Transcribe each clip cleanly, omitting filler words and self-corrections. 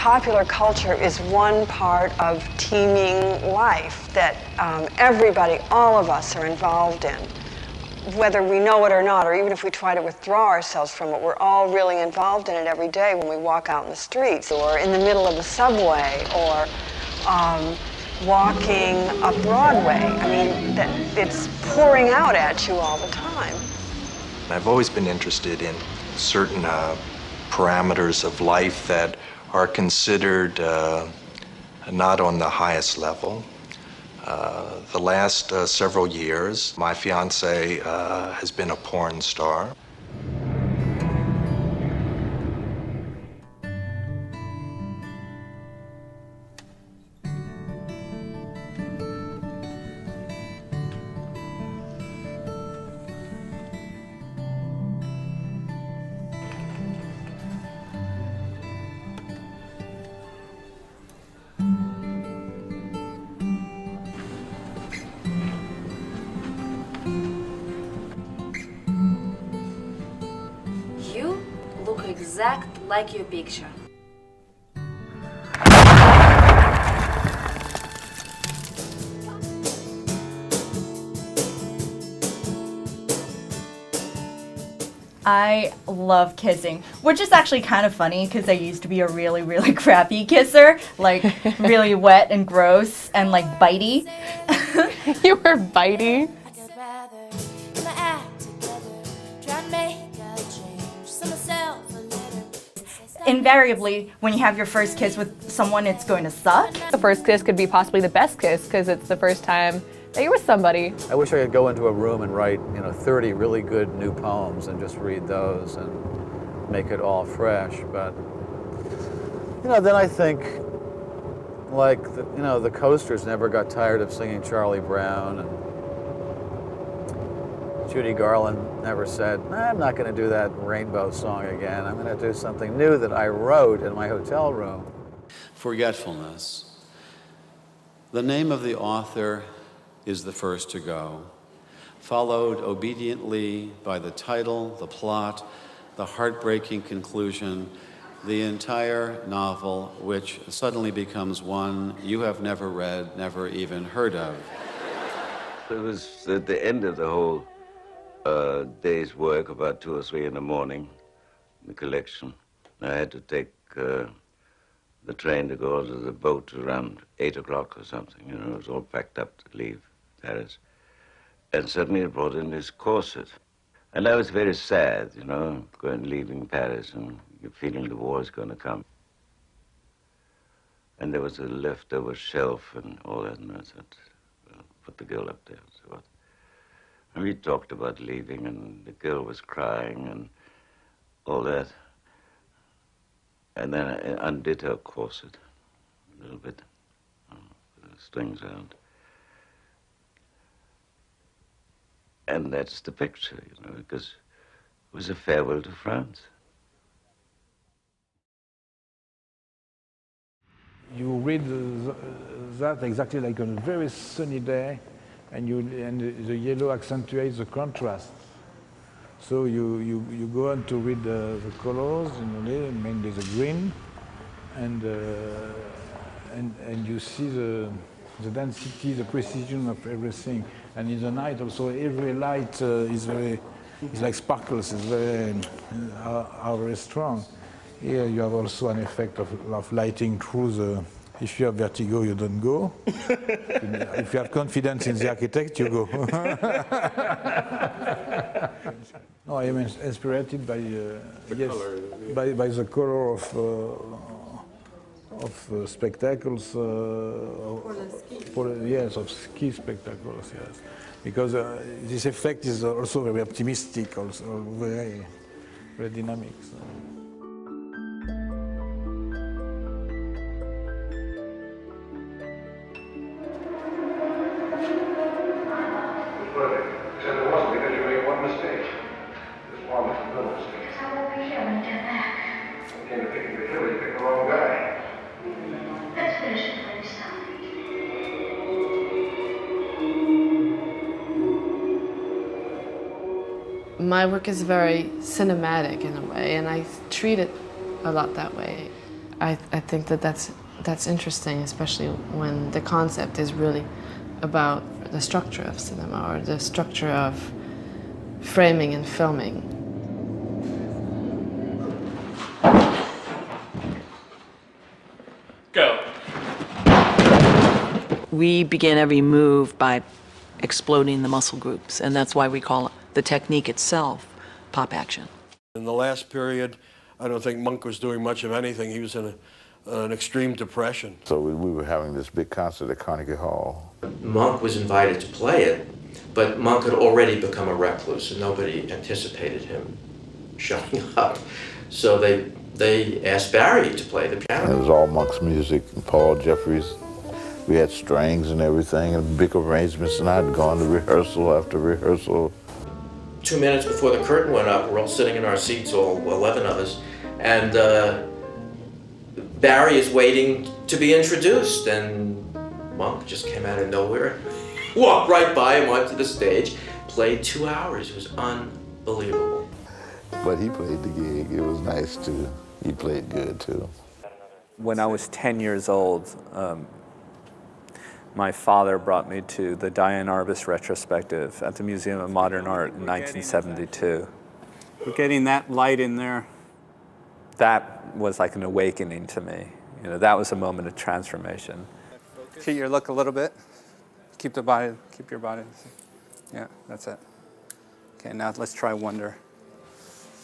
popular culture is one part of teeming life that everybody, all of us, are involved in. Whether we know it or not, or even if we try to withdraw ourselves from it, we're all really involved in it every day when we walk out in the streets, or in the middle of the subway, or walking up Broadway. I mean, it's pouring out at you all the time. I've always been interested in certain parameters of life that are considered not on the highest level. The last several years, my fiance has been a porn star. You look exact like your picture. I love kissing, which is actually kind of funny because I used to be a really, really crappy kisser, like really wet and gross and like bitey. You were bitey? Invariably, when you have your first kiss with someone, it's going to suck. The first kiss could be possibly the best kiss because it's the first time that you're with somebody. I wish I could go into a room and write, 30 really good new poems and just read those and make it all fresh. But, then I think, like, the Coasters never got tired of singing Charlie Brown, and Judy Garland never said, I'm not going to do that Rainbow song again. I'm going to do something new that I wrote in my hotel room. Forgetfulness. The name of the author is the first to go, followed obediently by the title, the plot, the heartbreaking conclusion, the entire novel, which suddenly becomes one you have never read, never even heard of. It was at the end of the whole day's work, about 2 or 3 in the morning, the collection. I had to take the train to go to the boat around 8 o'clock or something. It was all packed up to leave Paris. And suddenly it brought in this corset. And I was very sad, leaving Paris and feeling the war is going to come. And there was a leftover shelf and all that, and I said, well, put the girl up there. So and we talked about leaving, and the girl was crying and all that. And then I undid her corset a little bit, with the strings out. And that's the picture, because it was a farewell to France. You read that exactly like on a very sunny day, and the yellow accentuates the contrast. So you go on to read the colors, mainly the green, and you see the density, the precision of everything. And in the night also, every light is like sparkles. It's very strong. Here you have also an effect of lighting through the. If you have vertigo, you don't go. If you have confidence in the architect, you go. No, I am inspired by the color of spectacles. Yes, of ski spectacles. Yes, because this effect is also very optimistic, also very, very dynamic. So. My work is very cinematic in a way, and I treat it a lot that way. I think that that's interesting, especially when the concept is really about the structure of cinema or the structure of framing and filming. Go. We begin every move by exploding the muscle groups, and that's why we call the technique itself pop action. In the last period, I don't think Monk was doing much of anything. He was in an extreme depression. So we were having this big concert at Carnegie Hall. Monk was invited to play it, but Monk had already become a recluse and nobody anticipated him showing up. So they asked Barry to play the piano. And it was all Monk's music and Paul Jeffries. We had strings and everything and big arrangements, and I'd gone to rehearsal after rehearsal. 2 minutes before the curtain went up, we're all sitting in our seats, all 11 of us, and Barry is waiting to be introduced, and Monk just came out of nowhere, walked right by him onto the stage, played 2 hours. It was unbelievable. But he played the gig. It was nice too. He played good too. When I was 10 years old, my father brought me to the Diane Arbus retrospective at the Museum of Modern Art in 1972. We're getting that light in there. That was like an awakening to me. You know, that was a moment of transformation. Keep your look a little bit. Keep your body. Yeah, that's it. Okay, now let's try wonder.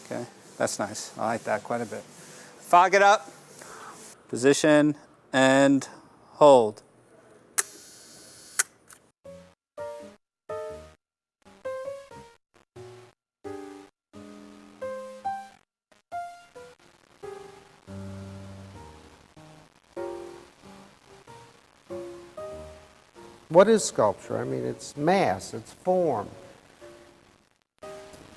Okay, that's nice. I like that quite a bit. Fog it up. Position and hold. What is sculpture? I mean, it's mass, it's form.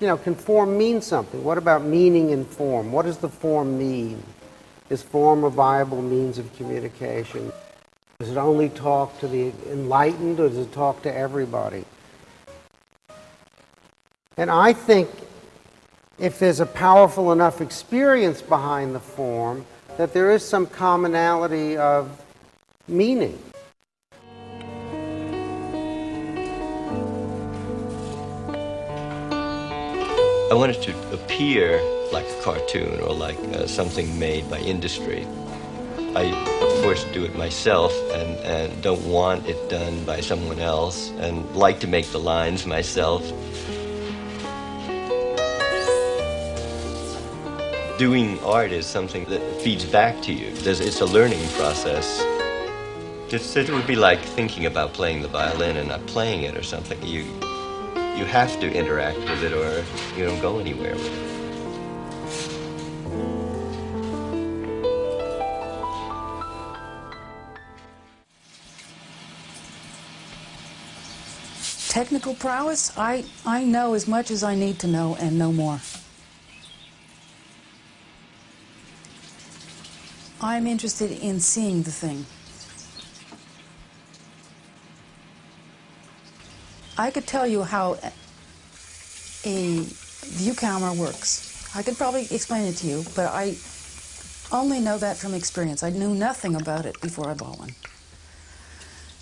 You know, can form mean something? What about meaning in form? What does the form mean? Is form a viable means of communication? Does it only talk to the enlightened, or does it talk to everybody? And I think if there's a powerful enough experience behind the form, that there is some commonality of meaning. I wanted to appear like a cartoon or like something made by industry. I, of course, do it myself and don't want it done by someone else and like to make the lines myself. Doing art is something that feeds back to you. It's a learning process. It would be like thinking about playing the violin and not playing it or something. You have to interact with it or you don't go anywhere with it. Technical prowess, I know as much as I need to know and no more. I'm interested in seeing the thing. I could tell you how a view camera works. I could probably explain it to you, but I only know that from experience. I knew nothing about it before I bought one.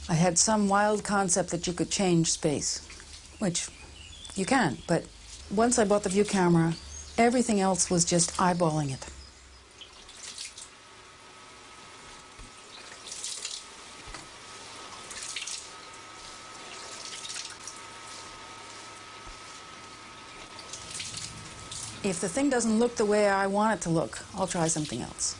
I had some wild concept that you could change space, which you can, but once I bought the view camera, everything else was just eyeballing it. If the thing doesn't look the way I want it to look, I'll try something else.